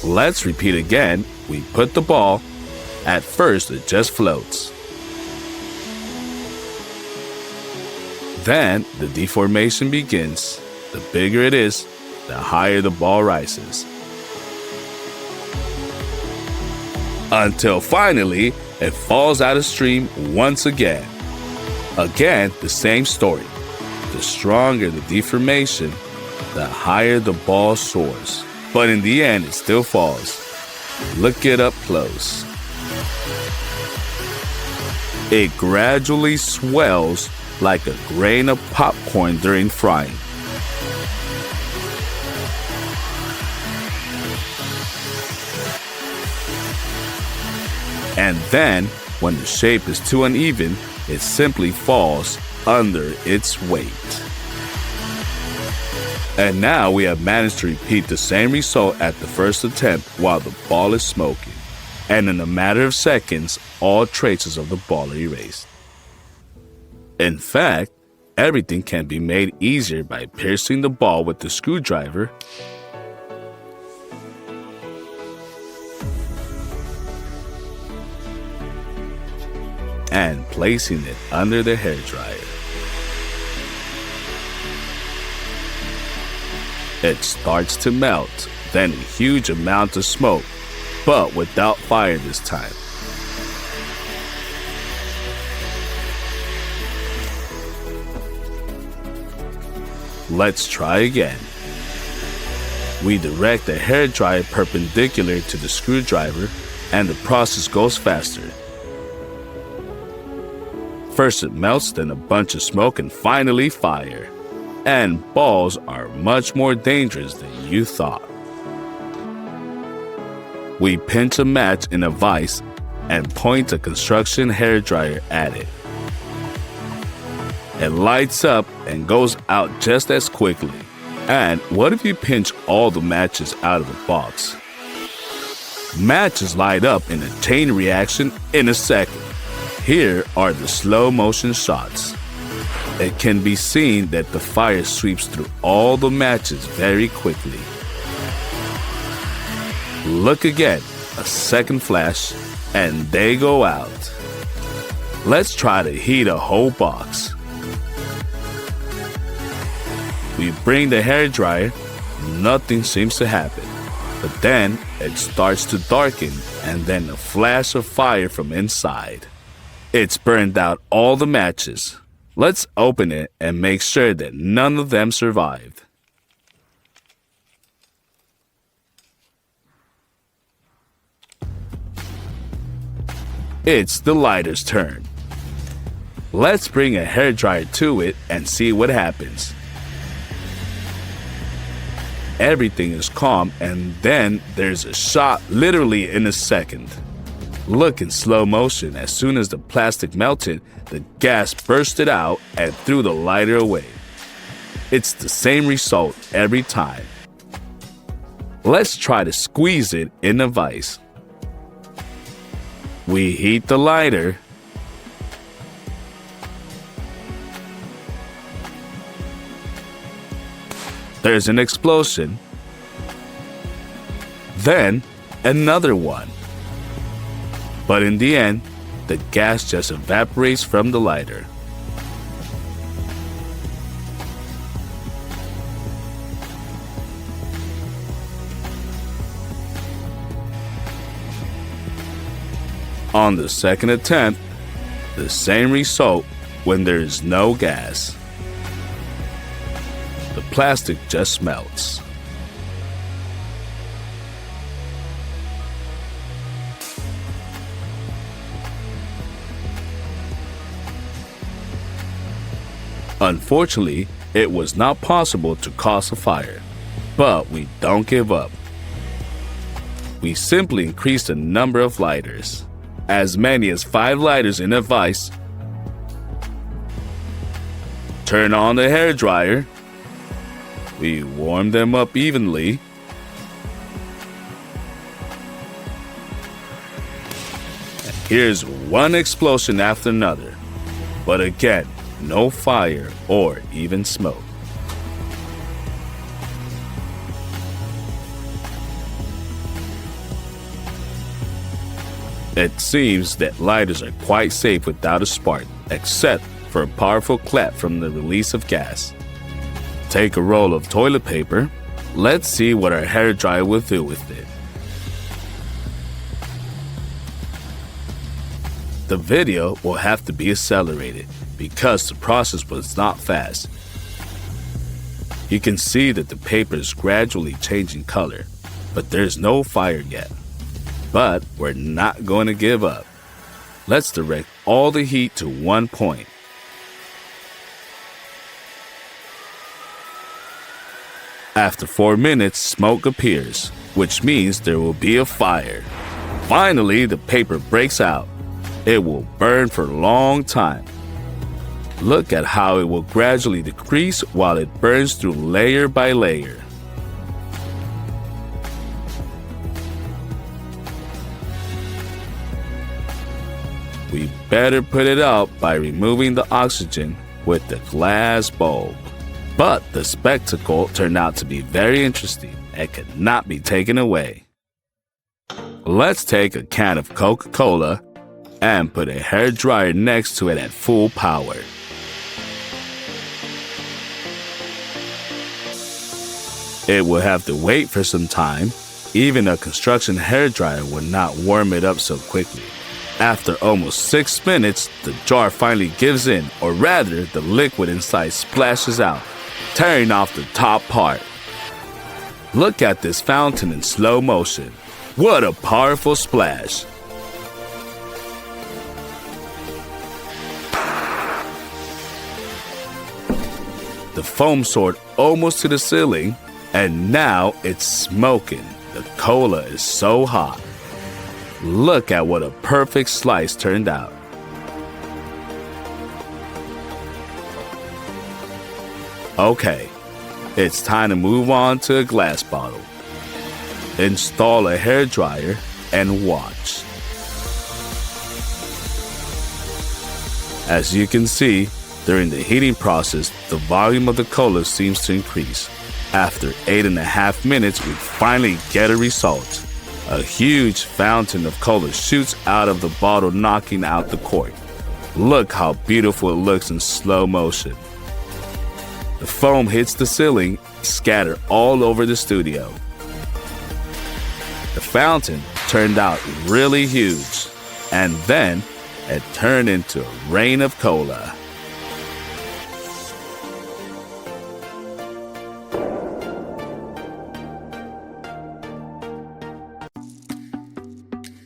Let's repeat again. We put the ball. At first, it just floats. Then, the deformation begins. The bigger it is, the higher the ball rises. Until finally, it falls out of stream once again. Again, the same story. The stronger the deformation, the higher the ball soars. But in the end, it still falls. Look it up close. It gradually swells like a grain of popcorn during frying. And then, when the shape is too uneven, it simply falls under its weight. And now we have managed to repeat the same result at the first attempt while the ball is smoking. And in a matter of seconds, all traces of the ball are erased. In fact, everything can be made easier by piercing the ball with the screwdriver and placing it under the hairdryer. It starts to melt, then a huge amount of smoke, but without fire this time. Let's try again. We direct the hairdryer perpendicular to the screwdriver, and the process goes faster. First it melts, then a bunch of smoke, and finally fire. And balls are much more dangerous than you thought. We pinch a match in a vise and point a construction hairdryer at it. It lights up and goes out just as quickly. And what if you pinch all the matches out of the box? Matches light up in a chain reaction in a second. Here are the slow motion shots. It can be seen that the fire sweeps through all the matches very quickly. Look again, a second flash, and they go out. Let's try to heat a whole box. We bring the hairdryer, nothing seems to happen. But then it starts to darken, and then a flash of fire from inside. It's burned out all the matches. Let's open it and make sure that none of them survived. It's the lighter's turn. Let's bring a hairdryer to it and see what happens. Everything is calm, and then there's a shot literally in a second. Look in slow motion. As soon as the plastic melted, the gas bursted out and threw the lighter away. It's the same result every time. Let's try to squeeze it in a vise. We heat the lighter. There's an explosion. Then another one. But in the end, the gas just evaporates from the lighter. On the second attempt, the same result when there is no gas. The plastic just melts. Unfortunately, it was not possible to cause a fire, but we don't give up. We simply increase the number of lighters, as many as 5 lighters in a vise. Turn on the hairdryer. We warm them up evenly. And here's one explosion after another, but again, no fire or even smoke. It seems that lighters are quite safe without a spark, except for a powerful clap from the release of gas. Take a roll of toilet paper. Let's see what our hairdryer will do with it. The video will have to be accelerated because the process was not fast. You can see that the paper is gradually changing color, but there's no fire yet. But we're not going to give up. Let's direct all the heat to one point. After 4 minutes, smoke appears, which means there will be a fire. Finally, the paper breaks out. It will burn for a long time. Look at how it will gradually decrease while it burns through layer by layer. We better put it out by removing the oxygen with the glass bulb. But the spectacle turned out to be very interesting and could not be taken away. Let's take a can of Coca-Cola and put a hairdryer next to it at full power. It will have to wait for some time. Even a construction hairdryer will not warm it up so quickly. After almost 6 minutes, the jar finally gives in, or rather, the liquid inside splashes out, tearing off the top part. Look at this fountain in slow motion. What a powerful splash! The foam soared almost to the ceiling, and now it's smoking. The cola is so hot. Look at what a perfect slice turned out. Okay, it's time to move on to a glass bottle. Install a hairdryer and watch. As you can see, during the heating process, the volume of the cola seems to increase. After 8.5 minutes, we finally get a result. A huge fountain of cola shoots out of the bottle, knocking out the cork. Look how beautiful it looks in slow motion. The foam hits the ceiling, scattered all over the studio. The fountain turned out really huge, and then it turned into a rain of cola.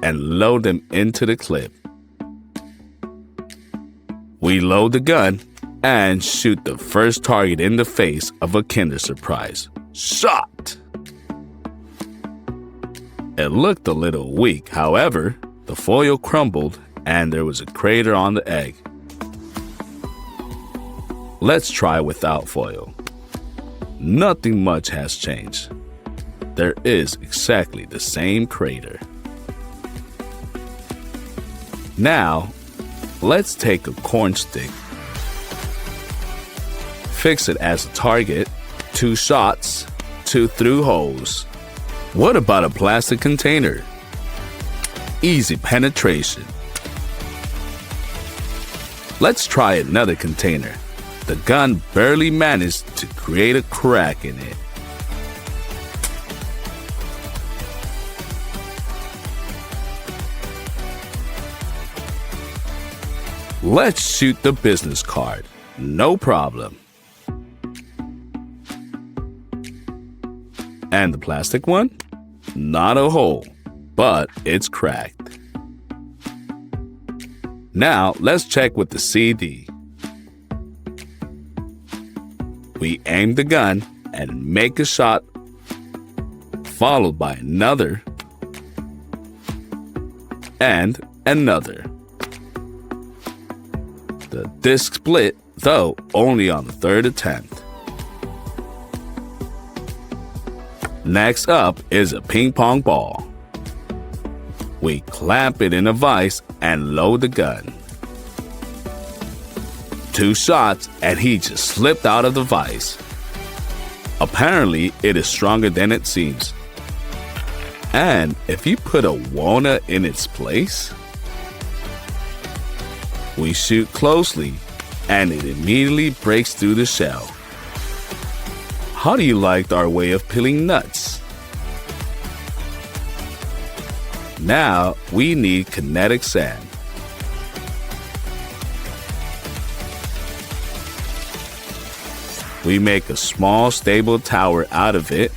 And load them into the clip. We load the gun and shoot the first target in the face of a Kinder Surprise. Shot! It looked a little weak, however, the foil crumbled and there was a crater on the egg. Let's try without foil. Nothing much has changed. There is exactly the same crater. Now, let's take a corn stick, fix it as a target, 2 shots, 2 through holes. What about a plastic container? Easy penetration. Let's try another container. The gun barely managed to create a crack in it. Let's shoot the business card. No problem. And the plastic one? Not a hole, but it's cracked. Now, let's check with the CD. We aim the gun and make a shot, followed by another and another. The disc split, though only on the 3rd attempt. Next up is a ping-pong ball. We clamp it in a vise and load the gun. 2 shots and he just slipped out of the vise. Apparently, it is stronger than it seems. And if you put a walnut in its place, we shoot closely and it immediately breaks through the shell. How do you like our way of peeling nuts? Now we need kinetic sand. We make a small stable tower out of it.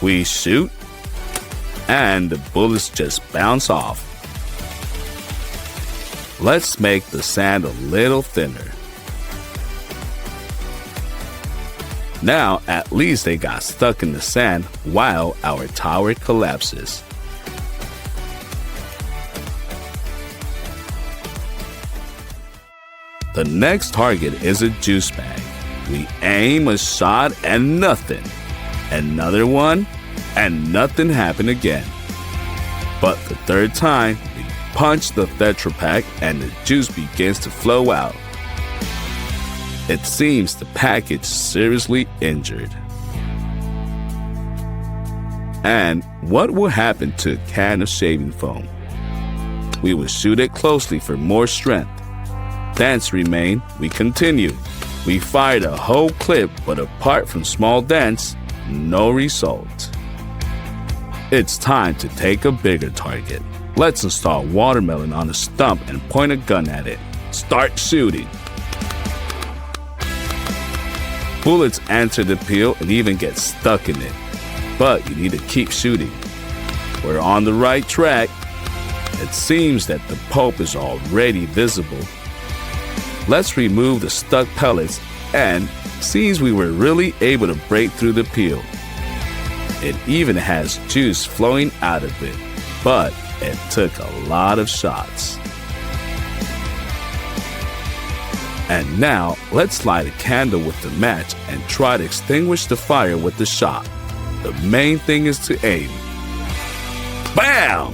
We shoot, and the bullets just bounce off. Let's make the sand a little thinner. Now, at least they got stuck in the sand while our tower collapses. The next target is a juice bag. We aim a shot and nothing. Another one, and nothing happened again. But the third time, we punch the Tetra Pak and the juice begins to flow out. It seems the package is seriously injured. And what will happen to a can of shaving foam? We will shoot it closely for more strength. Dents remain, we continue. We fired a whole clip, but apart from small dents, no result. It's time to take a bigger target. Let's install watermelon on a stump and point a gun at it. Start shooting. Bullets enter the peel and even get stuck in it. But you need to keep shooting. We're on the right track. It seems that the pulp is already visible. Let's remove the stuck pellets, and seems we were really able to break through the peel. It even has juice flowing out of it, but it took a lot of shots. And now, let's light a candle with the match and try to extinguish the fire with the shot. The main thing is to aim. Bam!